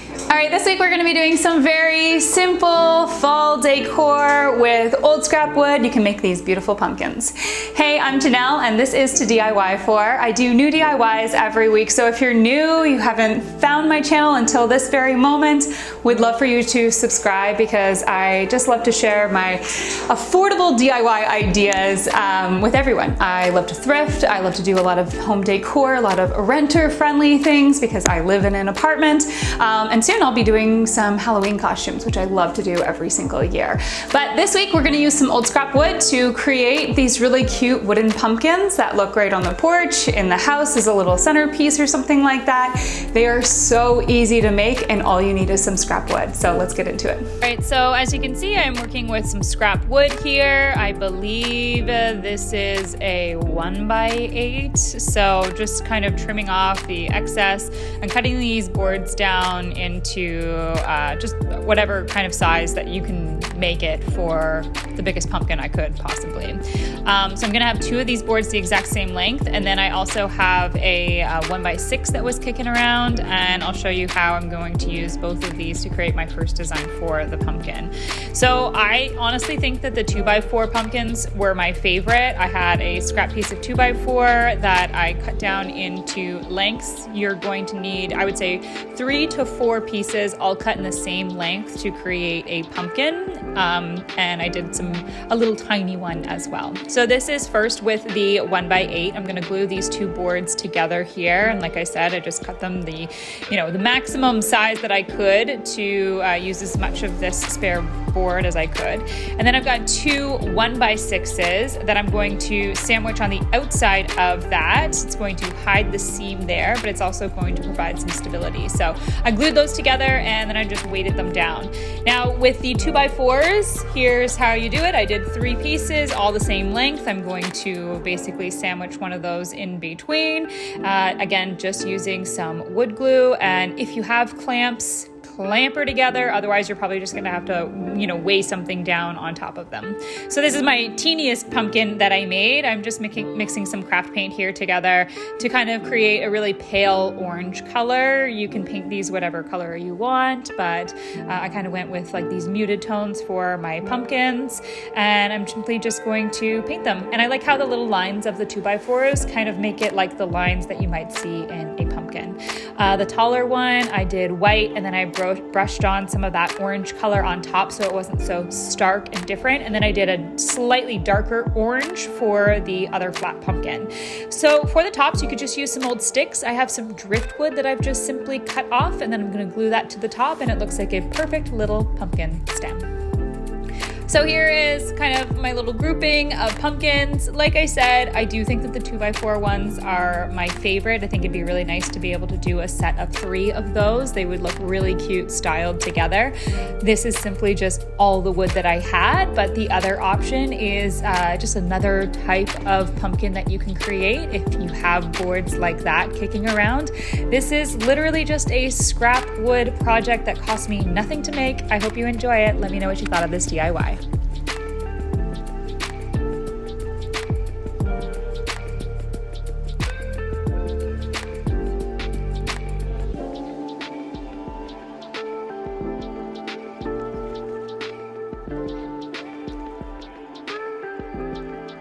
All right, this week we're gonna be doing some very simple fall decor with old scrap wood. You can make these beautiful pumpkins. Hey, I'm Janelle, and this is To DIY For. I do new DIYs every week, so if you're new, you haven't found my channel until this very moment, we'd love for you to subscribe because I just love to share my affordable DIY ideas with everyone. I love to thrift, I love to do a lot of home decor, a lot of renter-friendly things because I live in an apartment, and soon I'll be doing some Halloween costumes, which I love to do every single year. But this week we're gonna use some old scrap wood to create these really cute wooden pumpkins that look great on the porch, in the house as a little centerpiece or something like that. They are so easy to make and all you need is some scrap wood. So let's get into it. All right, so as you can see, I'm working with some scrap wood here. I believe this is a 1x8. So just kind of trimming off the excess and cutting these boards down into just whatever kind of size that you can make it for the biggest pumpkin I could possibly. So I'm gonna have two of these boards the exact same length, and then I also have a 1x6 that was kicking around, and I'll show you how I'm going to use both of these to create my first design for the pumpkin. So I honestly think that the 2x4 pumpkins were my favorite. I had a scrap piece of 2x4 that I cut down into lengths. You're going to need, I would say, 3 to 4 pieces all cut in the same length to create a pumpkin. And I did a little tiny one as well. So this is first with the 1x8. I'm gonna glue these two boards together here. And like I said, I just cut them the maximum size that I could to use as much of this spare board as I could. And then I've got two 1x6s that I'm going to sandwich on the outside of that. It's going to hide the seam there, but it's also going to provide some stability. So I glued those together and then I just weighted them down. Now with the 2x4s, here's how you do it. I did 3 pieces, all the same length. I'm going to basically sandwich one of those in between. Again, just using some wood glue. And if you have clamps, clamp her together. Otherwise, you're probably just gonna have to, weigh something down on top of them. So this is my teeniest pumpkin that I made. I'm just mixing some craft paint here together to kind of create a really pale orange color. You can paint these whatever color you want, but I kind of went with like these muted tones for my pumpkins, and I'm simply just going to paint them. And I like how the little lines of the 2x4s kind of make it like the lines that you might see in a pumpkin. The taller one, I did white, and then I brushed on some of that orange color on top so it wasn't so stark and different. And then I did a slightly darker orange for the other flat pumpkin. So for the tops, you could just use some old sticks. I have some driftwood that I've just simply cut off, and then I'm gonna glue that to the top, and it looks like a perfect little pumpkin stem. So here is kind of my little grouping of pumpkins. Like I said, I do think that the 2x4 ones are my favorite. I think it'd be really nice to be able to do a set of 3 of those. They would look really cute styled together. This is simply just all the wood that I had, but the other option is just another type of pumpkin that you can create if you have boards like that kicking around. This is literally just a scrap wood project that cost me nothing to make. I hope you enjoy it. Let me know what you thought of this DIY.